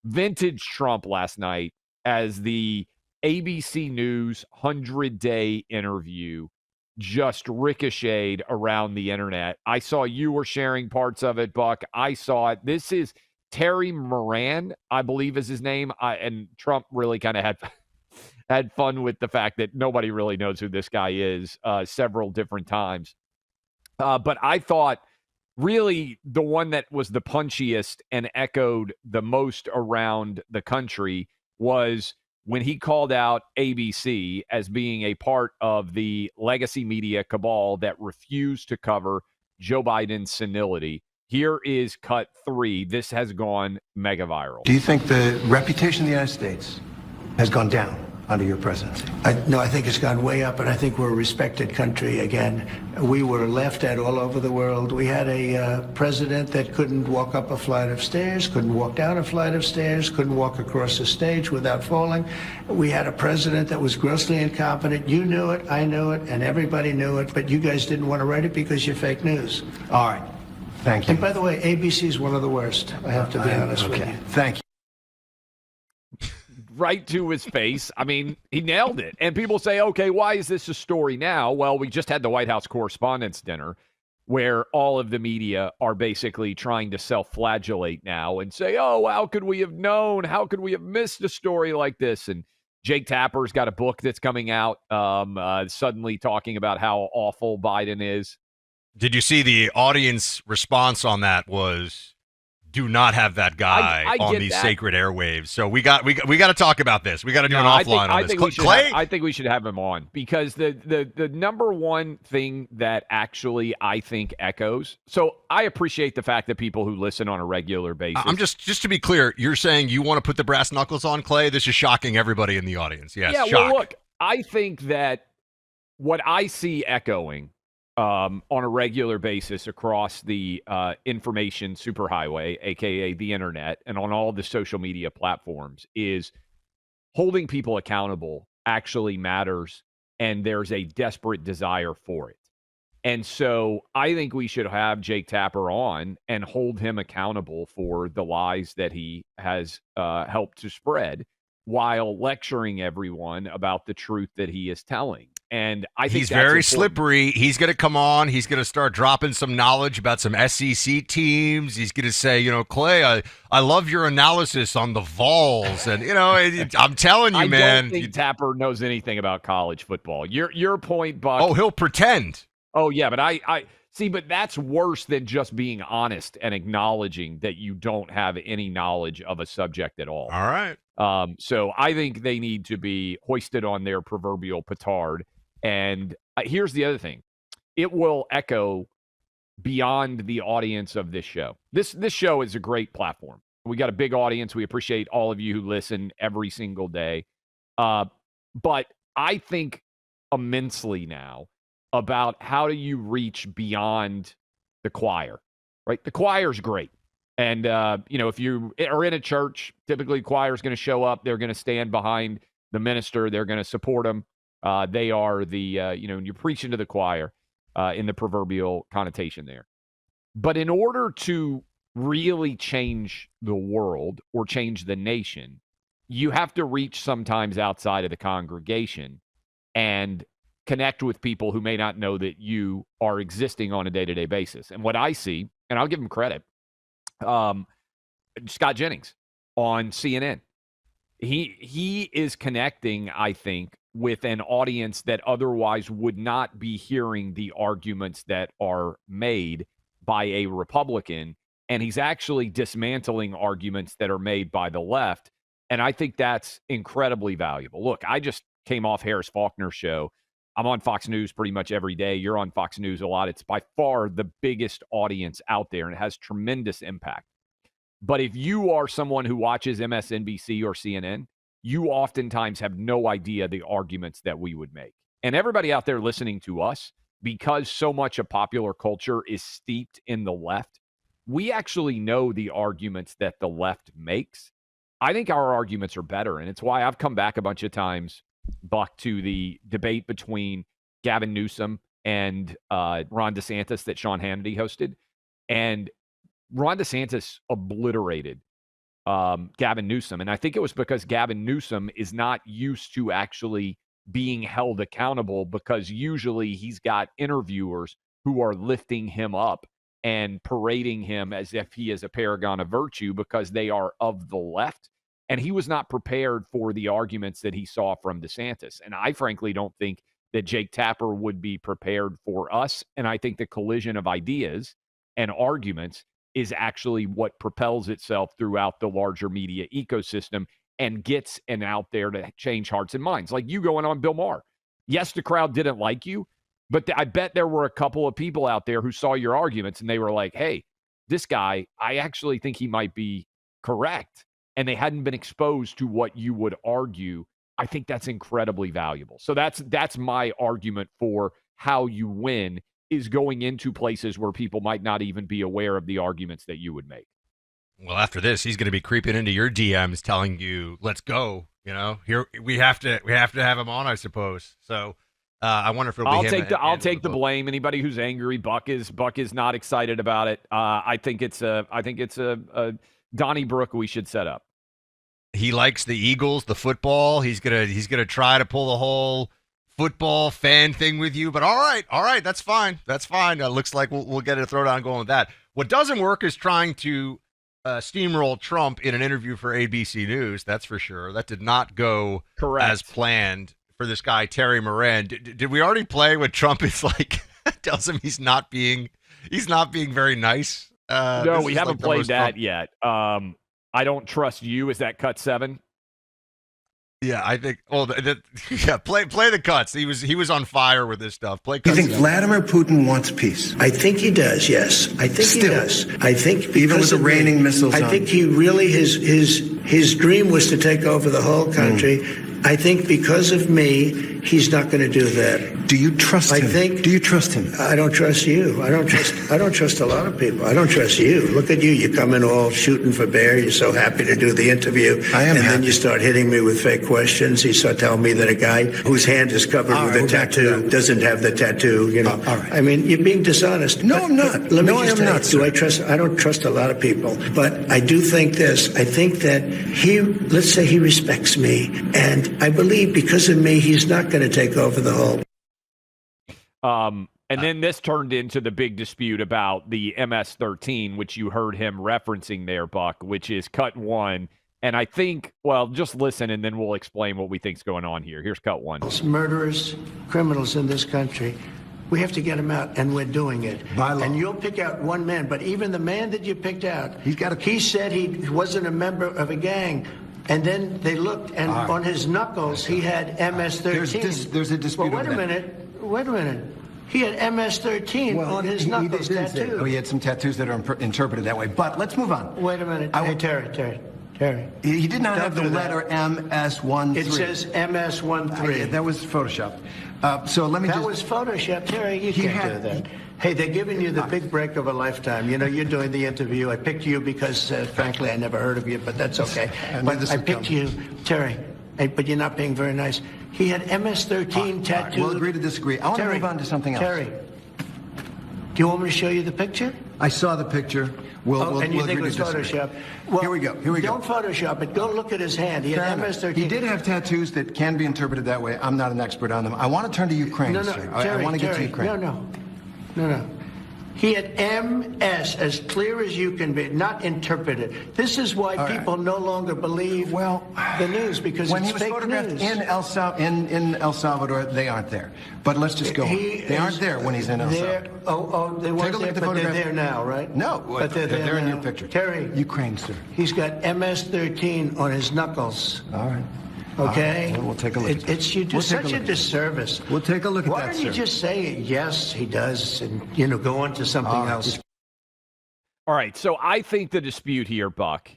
vintage Trump last night as the ABC News 100-day interview just ricocheted around the internet. I saw you were sharing parts of it, Buck. I saw it. This is Terry Moran, I believe is his name. And Trump really kind of had fun with the fact that nobody really knows who this guy is several different times. But I thought really the one that was the punchiest and echoed the most around the country was when he called out ABC as being a part of the legacy media cabal that refused to cover Joe Biden's senility. Here is cut 3. This has gone mega viral. Do you think the reputation of the United States has gone down under your presidency? No, I think it's gone way up, and I think we're a respected country again. We were laughed at all over the world. We had a president that couldn't walk up a flight of stairs, couldn't walk down a flight of stairs, couldn't walk across a stage without falling. We had a president that was grossly incompetent. You knew it, I knew it, and everybody knew it, but you guys didn't want to write it because you're fake news. All right. Thank you. And by the way, ABC is one of the worst. I have to be honest with you. Thank you. Right to his face. I mean, he nailed it. And people say, okay, why is this a story now? Well, we just had the White House Correspondents' Dinner where all of the media are basically trying to self-flagellate now and say, oh, how could we have known? How could we have missed a story like this? And Jake Tapper's got a book that's coming out suddenly talking about how awful Biden is. Did you see the audience response on that was, do not have that guy on these sacred airwaves. So we got to talk about this. We got to do an offline on this. Clay? I think we should have him on because the number one thing that actually I think echoes. So I appreciate the fact that people who listen on a regular basis. I'm just to be clear, you're saying you want to put the brass knuckles on, Clay? This is shocking everybody in the audience. Yes. Yeah. Shock. Well, look, I think that what I see echoing on a regular basis across the information superhighway, aka the internet, and on all the social media platforms is holding people accountable actually matters, and there's a desperate desire for it. And so I think we should have Jake Tapper on and hold him accountable for the lies that he has helped to spread while lecturing everyone about the truth that he is telling. And I think he's very slippery. He's going to come on. He's going to start dropping some knowledge about some SEC teams. He's going to say, Clay, I love your analysis on the Vols. And, I'm telling you, man. I don't think Tapper knows anything about college football. Your point, Buck. Oh, he'll pretend. Oh, yeah, but I see, but that's worse than just being honest and acknowledging that you don't have any knowledge of a subject at all. All right. So I think they need to be hoisted on their proverbial petard. And here's the other thing. It will echo beyond the audience of this show. This show is a great platform. We got a big audience. We appreciate all of you who listen every single day. But I think immensely now about how do you reach beyond the choir, right? The choir's great. And, if you are in a church, typically the choir is going to show up. They're going to stand behind the minister. They're going to support him. They are the, you're preaching to the choir in the proverbial connotation there. But in order to really change the world or change the nation, you have to reach sometimes outside of the congregation and connect with people who may not know that you are existing on a day-to-day basis. And what I see, and I'll give him credit, Scott Jennings on CNN, he is connecting, I think, with an audience that otherwise would not be hearing the arguments that are made by a Republican. And he's actually dismantling arguments that are made by the left. And I think that's incredibly valuable. Look, I just came off Harris Faulkner's show. I'm on Fox News pretty much every day. You're on Fox News a lot. It's by far the biggest audience out there, and it has tremendous impact. But if you are someone who watches MSNBC or CNN, you oftentimes have no idea the arguments that we would make. And everybody out there listening to us, because so much of popular culture is steeped in the left, we actually know the arguments that the left makes. I think our arguments are better, and it's why I've come back a bunch of times, Buck, to the debate between Gavin Newsom and Ron DeSantis that Sean Hannity hosted. And Ron DeSantis obliterated Gavin Newsom. And I think it was because Gavin Newsom is not used to actually being held accountable, because usually he's got interviewers who are lifting him up and parading him as if he is a paragon of virtue because they are of the left. And he was not prepared for the arguments that he saw from DeSantis. And I frankly don't think that Jake Tapper would be prepared for us. And I think the collision of ideas and arguments is actually what propels itself throughout the larger media ecosystem and gets and out there to change hearts and minds. Like you going on Bill Maher. Yes, the crowd didn't like you, but I bet there were a couple of people out there who saw your arguments and they were like, hey, this guy, I actually think he might be correct. And they hadn't been exposed to what you would argue. I think that's incredibly valuable. So that's my argument for how you win, is going into places where people might not even be aware of the arguments that you would make. Well, after this, he's going to be creeping into your DMs telling you, let's go. You know, here we have to have him on, I suppose. So I wonder if it'll be him. I'll take the blame. Anybody who's angry, Buck is not excited about it. I think it's a Donnybrook we should set up. He likes the Eagles, the football. He's gonna try to pull the whole football fan thing with you. But all right, that's fine. Looks like we'll get a throwdown going with that. What doesn't work is trying to steamroll Trump in an interview for ABC News. That's for sure. That did not go as planned for this guy Terry Moran. Did we already play when Trump is like tells him he's not being very nice? No, we haven't played that yet. I don't trust you. Is that cut 7? Yeah, I think. Well, play the cuts. He was on fire with this stuff. Play. You think Vladimir Putin wants peace? I think he does. Yes, I think he does. I think even with the raining missiles. I think he really his dream was to take over the whole country. I think because of me, he's not going to do that. Do you trust him? Do you trust him? I don't trust you. I don't trust a lot of people. I don't trust you. Look at you. You come in all shooting for bear. You're so happy to do the interview. I am And happy. then you start hitting me with fake questions. You start telling me that a guy whose hand is covered All with right, a we're back to tattoo that. doesn't have the tattoo. You know. All right. I mean, you're being dishonest. No, I'm not. Let me No, just I am tell not, you, sir. I don't trust a lot of people, but I do think this. I think that let's say he respects me, and I believe because of me, he's not going to take over the whole. And then this turned into the big dispute about the MS-13, which you heard him referencing there, Buck, which is cut 1. And I think, well, just listen, and then we'll explain what we think's going on here. Here's cut 1. Murderers, criminals in this country. We have to get them out, and we're doing it. By law. And you'll pick out one man, but even the man that you picked out, He's he said he wasn't a member of a gang. And then they looked, and All right. on his knuckles, he had MS-13. There's a dispute Well, wait over a that. minute. He had MS-13 on his knuckles didn't say- tattoo. Oh, he had some tattoos that are interpreted that way. But let's move on. Wait a minute. Hey, Terry. He did not Don't have the do that. letter MS-13. It says MS-13. That was Photoshop. So let me That just... was Photoshop, Terry. You He can't had- do that. Hey, they're giving you the big break of a lifetime. You know, you're doing the interview. I picked you because, frankly, I never heard of you, but that's okay. I knew But this I would picked come. you, Terry. Hey, but you're not being very nice. He had MS-13 tattooed. We'll agree to disagree. I want to Terry, move on to something else. Terry, do you want me to show you the picture? I saw the picture. We'll And you think it agree was to disagree. Photoshop? Well, Here we go. Don't Photoshop it. Go look at his hand. He Fair had enough. MS-13. He did have tattoos that can be interpreted that way. I'm not an expert on them. I want to turn to Ukraine, No, sir. Terry, I want to get to Terry, Ukraine. No. He had MS as clear as you can be, not interpreted. This is why right. people no longer believe the news, because when it's he was fake photographed news. in El Salvador, they aren't there. But let's just go on. They aren't there when he's in El Salvador. They Take weren't a look there, at the but they're photograph. there now, right? No, but they're there in now. your picture. Terry, Ukraine, sir. he's got MS-13 on his knuckles. All right. Okay? We'll take a look at that. You do We'll take such a look. disservice. We'll take a look at Why that, don't you sir. just say, yes, he does, and, go on to something else? All right, so I think the dispute here, Buck,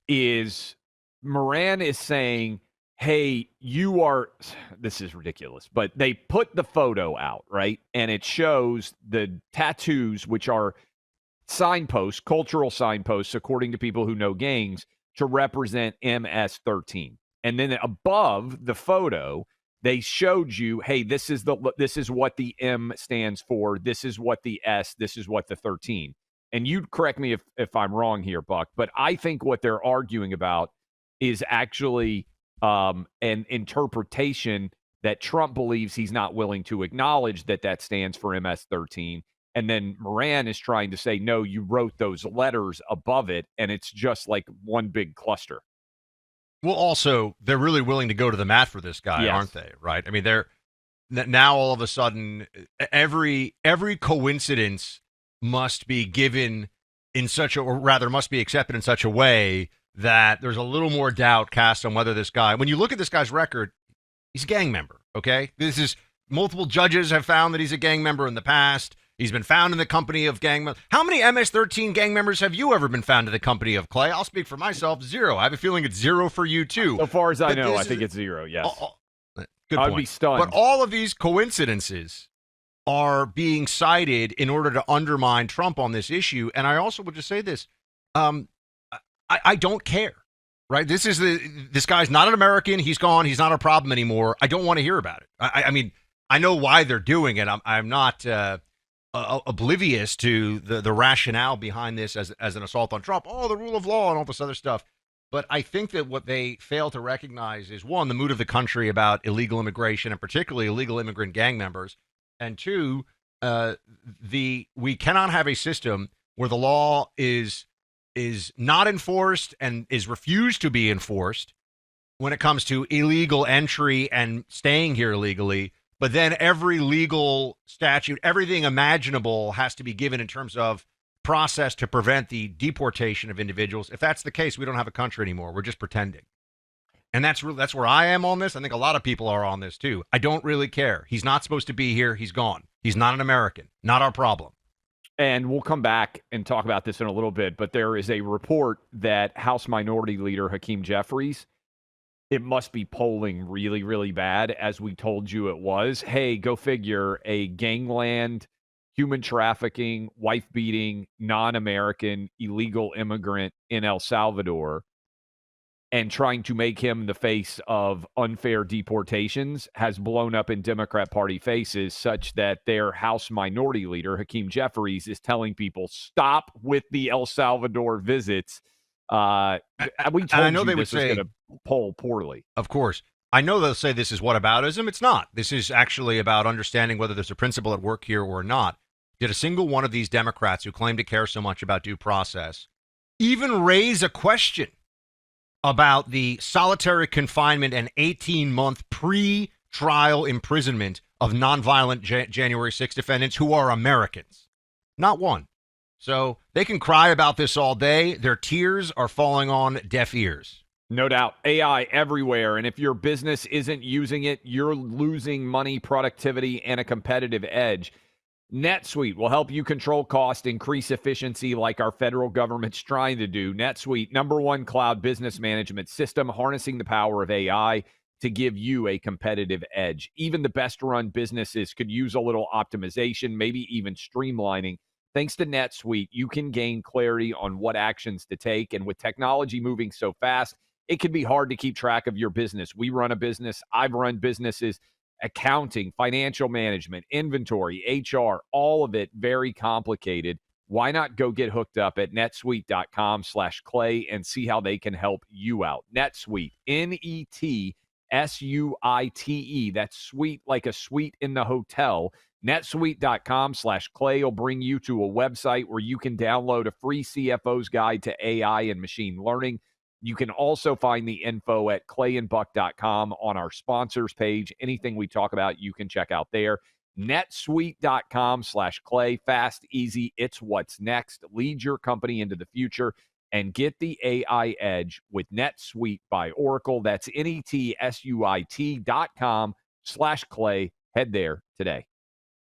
is Moran is saying, hey, this is ridiculous, but they put the photo out, right? And it shows the tattoos, which are signposts, cultural signposts, according to people who know gangs, to represent MS-13. And then above the photo, they showed you, hey, this is what the M stands for. This is what the S, this is what the 13. and you correct me if I'm wrong here, Buck, but I think what they're arguing about is actually an interpretation that Trump believes he's not willing to acknowledge that stands for MS-13. And then Moran is trying to say, no, you wrote those letters above it, and it's just like one big cluster. Well, also, they're really willing to go to the mat for this guy, aren't they? Right? I mean, they're now all of a sudden, every coincidence must be given in such a, or rather must be accepted in such a way that there's a little more doubt cast on whether this guy, when you look at this guy's record, he's a gang member, okay? This is, multiple judges have found that he's a gang member in the past. He's been found in the company of gang members. How many MS-13 gang members have you ever been found in the company of, Clay? I'll speak for myself, 0. I have a feeling it's 0 for you, too. So far as I know, I think it's 0, yes. Good point. I'd be stunned. But all of these coincidences are being cited in order to undermine Trump on this issue. And I also would just say this. I don't care, right? This guy's not an American. He's gone. He's not a problem anymore. I don't want to hear about it. I mean, I know why they're doing it. I'm not oblivious to the rationale behind this as an assault on Trump. Oh, the rule of law and all this other stuff. But I think that what they fail to recognize is, one, the mood of the country about illegal immigration and particularly illegal immigrant gang members. And two, we cannot have a system where the law is not enforced and is refused to be enforced when it comes to illegal entry and staying here illegally. But then every legal statute, everything imaginable has to be given in terms of process to prevent the deportation of individuals. If that's the case, we don't have a country anymore. We're just pretending. And that's where I am on this. I think a lot of people are on this too. I don't really care. He's not supposed to be here. He's gone. He's not an American. Not our problem. And we'll come back and talk about this in a little bit, but there is a report that House Minority Leader Hakeem Jeffries, it must be polling really, really bad, as we told you it was. Hey, go figure, a gangland, human trafficking, wife-beating, non-American, illegal immigrant in El Salvador, and trying to make him the face of unfair deportations has blown up in Democrat Party faces, such that their House Minority Leader, Hakeem Jeffries, is telling people, stop with the El Salvador visits. We told I know you they would this was say, going to poll poorly. Of course. I know they'll say this is whataboutism. It's not. This is actually about understanding whether there's a principle at work here or not. Did a single one of these Democrats who claim to care so much about due process even raise a question about the solitary confinement and 18-month pre-trial imprisonment of nonviolent January 6 defendants who are Americans? Not one. So they can cry about this all day. Their tears are falling on deaf ears. No doubt. AI everywhere. And if your business isn't using it, you're losing money, productivity, and a competitive edge. NetSuite will help you control cost, increase efficiency like our federal government's trying to do. NetSuite, #1 cloud business management system, harnessing the power of AI to give you a competitive edge. Even the best run businesses could use a little optimization, maybe even streamlining. Thanks to NetSuite, you can gain clarity on what actions to take. And with technology moving so fast, it can be hard to keep track of your business. We run a business. I've run businesses. Accounting, financial management, inventory, HR, all of it very complicated. Why not go get hooked up at netsuite.com/Clay and see how they can help you out? NetSuite, NETSUITE. That's sweet like a suite in the hotel. netsuite.com/Clay will bring you to a website where you can download a free CFO's guide to AI and machine learning. You can also find the info at clayandbuck.com on our sponsors page. Anything we talk about, you can check out there. netsuite.com/Clay. Fast, easy. It's what's next. Lead your company into the future and get the AI edge with NetSuite by Oracle. That's NETSUIT.com/Clay. Head there today.